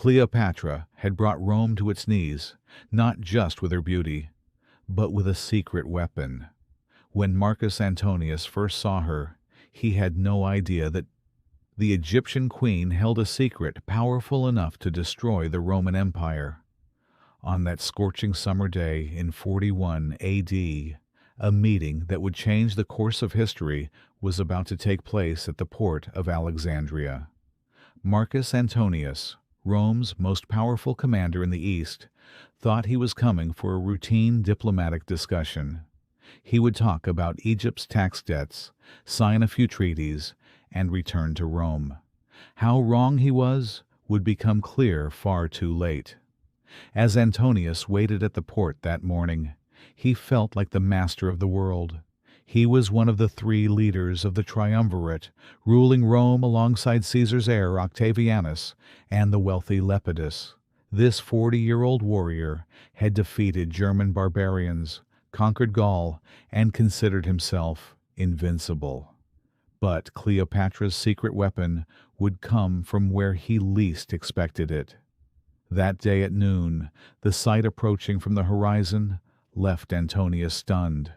Cleopatra had brought Rome to its knees, not just with her beauty, but with a secret weapon. When Marcus Antonius first saw her, he had no idea that the Egyptian queen held a secret powerful enough to destroy the Roman Empire. On that scorching summer day in 41 AD, a meeting that would change the course of history was about to take place at the port of Alexandria. Marcus Antonius, Rome's most powerful commander in the East, thought he was coming for a routine diplomatic discussion. He would talk about Egypt's tax debts, sign a few treaties, and return to Rome. How wrong he was would become clear far too late. As Antonius waited at the port that morning, he felt like the master of the world. He was one of the three leaders of the triumvirate, ruling Rome alongside Caesar's heir Octavianus and the wealthy Lepidus. This 40-year-old warrior had defeated German barbarians, conquered Gaul, and considered himself invincible. But Cleopatra's secret weapon would come from where he least expected it. That day at noon, the sight approaching from the horizon left Antonius stunned.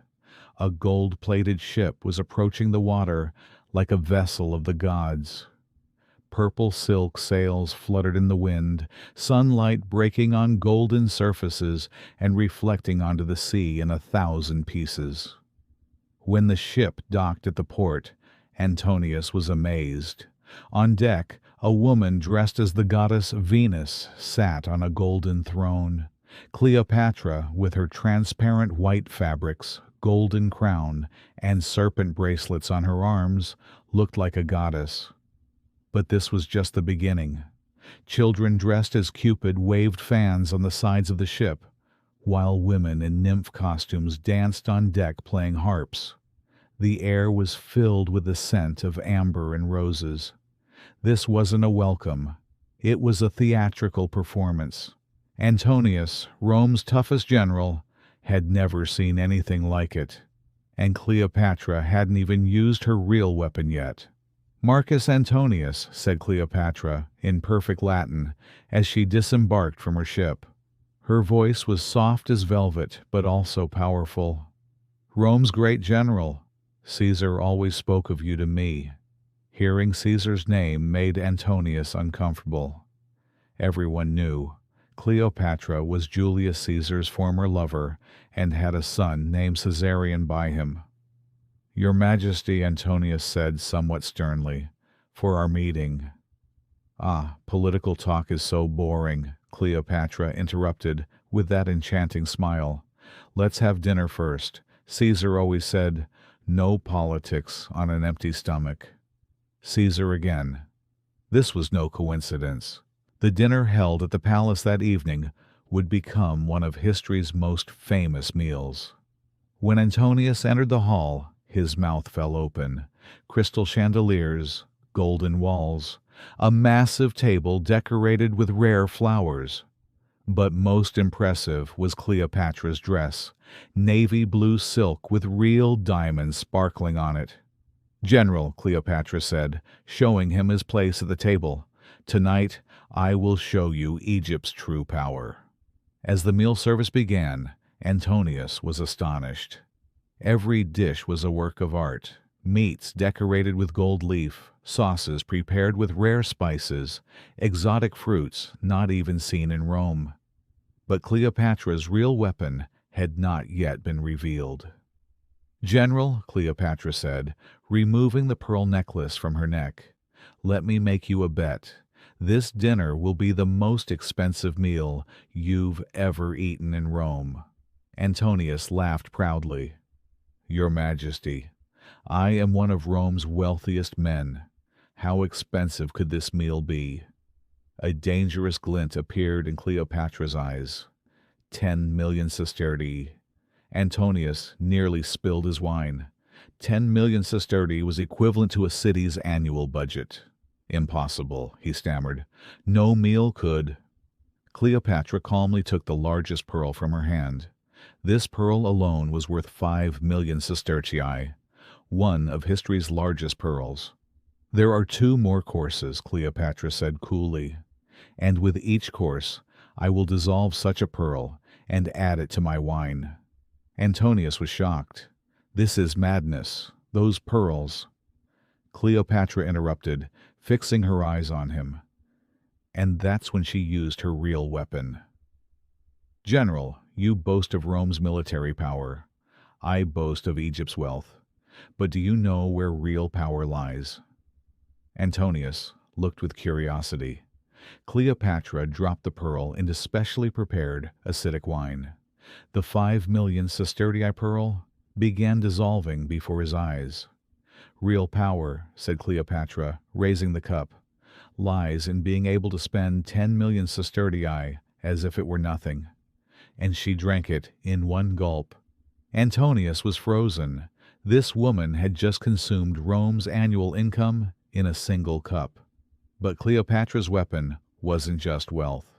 A gold-plated ship was approaching the water like a vessel of the gods. Purple silk sails fluttered in the wind, sunlight breaking on golden surfaces and reflecting onto the sea in 1,000 pieces. When the ship docked at the port, Antonius was amazed. On deck, a woman dressed as the goddess Venus sat on a golden throne. Cleopatra, with her transparent white fabrics, golden crown, and serpent bracelets on her arms, looked like a goddess. But this was just the beginning. Children dressed as Cupid waved fans on the sides of the ship, while women in nymph costumes danced on deck playing harps. The air was filled with the scent of amber and roses. This wasn't a welcome. It was a theatrical performance. Antonius, Rome's toughest general, had never seen anything like it, and Cleopatra hadn't even used her real weapon yet. "Marcus Antonius," said Cleopatra in perfect Latin as she disembarked from her ship. Her voice was soft as velvet, but also powerful. "Rome's great general, Caesar always spoke of you to me." Hearing Caesar's name made Antonius uncomfortable. Everyone knew Cleopatra was Julius Caesar's former lover and had a son named Caesarion by him. "Your Majesty," Antonius said somewhat sternly, "for our meeting." "Ah, political talk is so boring," Cleopatra interrupted with that enchanting smile. "Let's have dinner first. Caesar always said, 'No politics on an empty stomach.'" Caesar again. This was no coincidence. The dinner held at the palace that evening would become one of history's most famous meals. When Antonius entered the hall, his mouth fell open. Crystal chandeliers, golden walls, a massive table decorated with rare flowers. But most impressive was Cleopatra's dress, navy blue silk with real diamonds sparkling on it. "General," Cleopatra said, showing him his place at the table, "tonight I will show you Egypt's true power." As the meal service began, Antonius was astonished. Every dish was a work of art. Meats decorated with gold leaf, sauces prepared with rare spices, exotic fruits not even seen in Rome. But Cleopatra's real weapon had not yet been revealed. "General," Cleopatra said, removing the pearl necklace from her neck, "let me make you a bet. This dinner will be the most expensive meal you've ever eaten in Rome." Antonius laughed proudly. "Your Majesty, I am one of Rome's wealthiest men. How expensive could this meal be?" A dangerous glint appeared in Cleopatra's eyes. 10,000,000 sestertii. Antonius nearly spilled his wine. 10,000,000 sestertii was equivalent to a city's annual budget. "Impossible," he stammered. "No meal could." Cleopatra calmly took the largest pearl from her hand. This pearl alone was worth 5,000,000 sestertii, one of history's largest pearls. "There are 2 more courses," Cleopatra said coolly. and with each course I will dissolve such a pearl and add it to my wine." Antonius was shocked. "This is madness. Those pearls—" Cleopatra interrupted, fixing her eyes on him. And that's when she used her real weapon. "General, you boast of Rome's military power. I boast of Egypt's wealth. But do you know where real power lies?" Antonius looked with curiosity. Cleopatra dropped the pearl into specially prepared acidic wine. The 5,000,000 sestertii pearl began dissolving before his eyes. "Real power," said Cleopatra, raising the cup, "lies in being able to spend 10,000,000 sestertii as if it were nothing." And she drank it in one gulp. Antonius was frozen. This woman had just consumed Rome's annual income in a single cup. But Cleopatra's weapon wasn't just wealth.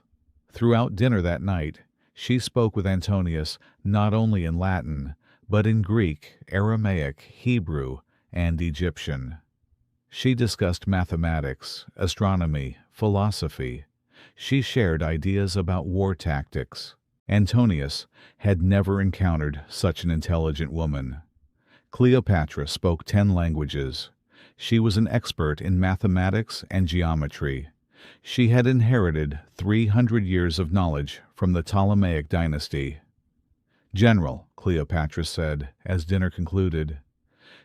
Throughout dinner that night, she spoke with Antonius not only in Latin, but in Greek, Aramaic, Hebrew, and Egyptian. She discussed mathematics, astronomy, philosophy. She shared ideas about war tactics. Antonius had never encountered such an intelligent woman. Cleopatra spoke 10 languages. She was an expert in mathematics and geometry. She had inherited 300 years of knowledge from the Ptolemaic dynasty. "General," Cleopatra said as dinner concluded,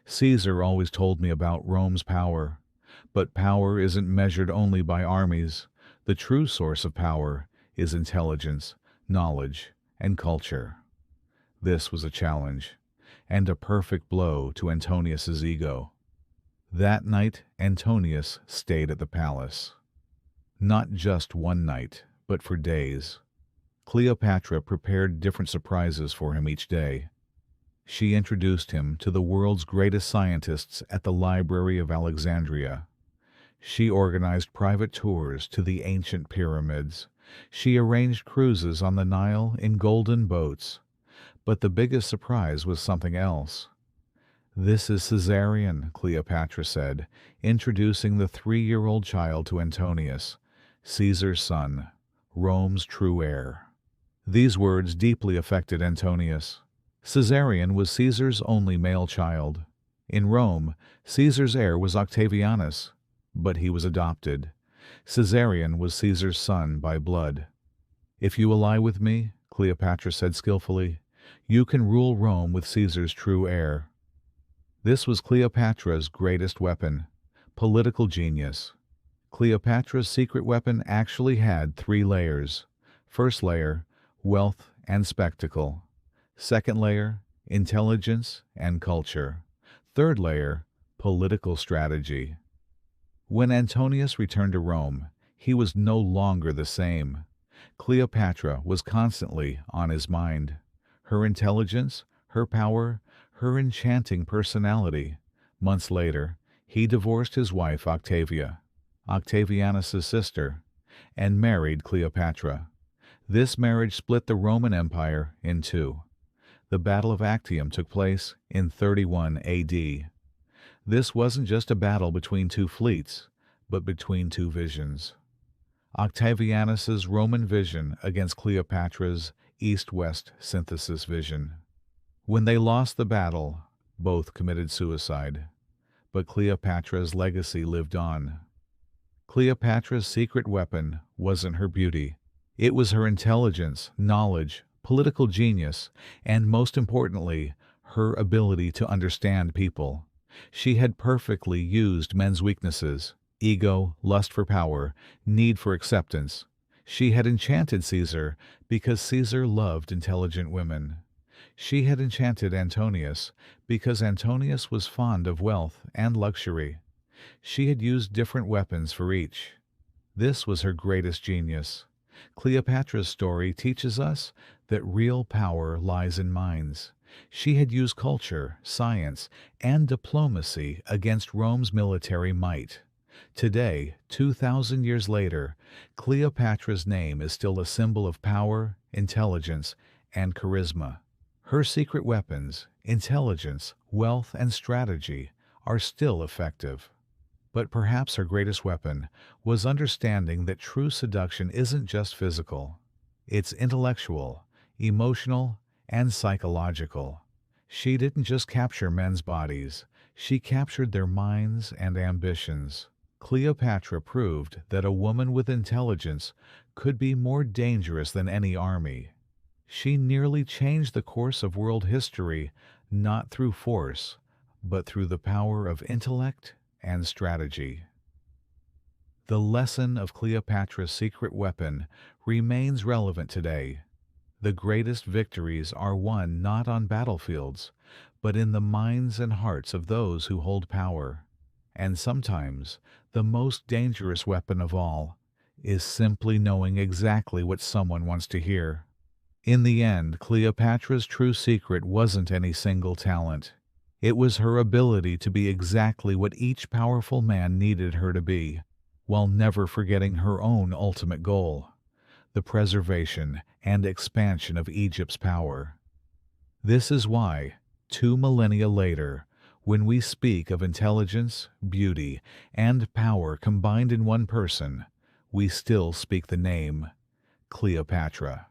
"Caesar always told me about Rome's power. But power isn't measured only by armies. The true source of power is intelligence, knowledge, and culture." This was a challenge, and a perfect blow to Antonius's ego. That night, Antonius stayed at the palace. Not just one night, but for days. Cleopatra prepared different surprises for him each day. She introduced him to the world's greatest scientists at the Library of Alexandria. She organized private tours to the ancient pyramids. She arranged cruises on the Nile in golden boats. But the biggest surprise was something else. "This is Caesarion," Cleopatra said, introducing the 3-year-old child to Antonius, "Caesar's son, Rome's true heir." These words deeply affected Antonius. Caesarion was Caesar's only male child. In Rome, Caesar's heir was Octavianus, but he was adopted. Caesarion was Caesar's son by blood. "If you ally with me," Cleopatra said skillfully, "you can rule Rome with Caesar's true heir." This was Cleopatra's greatest weapon, political genius. Cleopatra's secret weapon actually had 3 layers. First layer, wealth and spectacle. Second layer, intelligence and culture. Third layer, political strategy. When Antonius returned to Rome, he was no longer the same. Cleopatra was constantly on his mind. Her intelligence, her power, her enchanting personality. Months later, he divorced his wife Octavia, Octavianus' sister, and married Cleopatra. This marriage split the Roman Empire in 2. The Battle of Actium took place in 31 AD. This wasn't just a battle between 2 fleets, but between 2 visions. Octavianus' Roman vision against Cleopatra's East-West synthesis vision. When they lost the battle, both committed suicide. But Cleopatra's legacy lived on. Cleopatra's secret weapon wasn't her beauty. It was her intelligence, knowledge, political genius, and most importantly, her ability to understand people. She had perfectly used men's weaknesses: ego, lust for power, need for acceptance. She had enchanted Caesar because Caesar loved intelligent women. She had enchanted Antonius because Antonius was fond of wealth and luxury. She had used different weapons for each. This was her greatest genius. Cleopatra's story teaches us that real power lies in minds. She had used culture, science, and diplomacy against Rome's military might. Today, 2,000 years later, Cleopatra's name is still a symbol of power, intelligence, and charisma. Her secret weapons, intelligence, wealth, and strategy, are still effective. But perhaps her greatest weapon was understanding that true seduction isn't just physical. It's intellectual, emotional, and psychological. She didn't just capture men's bodies, she captured their minds and ambitions. Cleopatra proved that a woman with intelligence could be more dangerous than any army. She nearly changed the course of world history, not through force, but through the power of intellect and strategy. The lesson of Cleopatra's secret weapon remains relevant today. The greatest victories are won not on battlefields, but in the minds and hearts of those who hold power. And sometimes, the most dangerous weapon of all is simply knowing exactly what someone wants to hear. In the end, Cleopatra's true secret wasn't any single talent. It was her ability to be exactly what each powerful man needed her to be, while never forgetting her own ultimate goal: the preservation and expansion of Egypt's power. This is why, 2 millennia later, when we speak of intelligence, beauty, and power combined in one person, we still speak the name Cleopatra.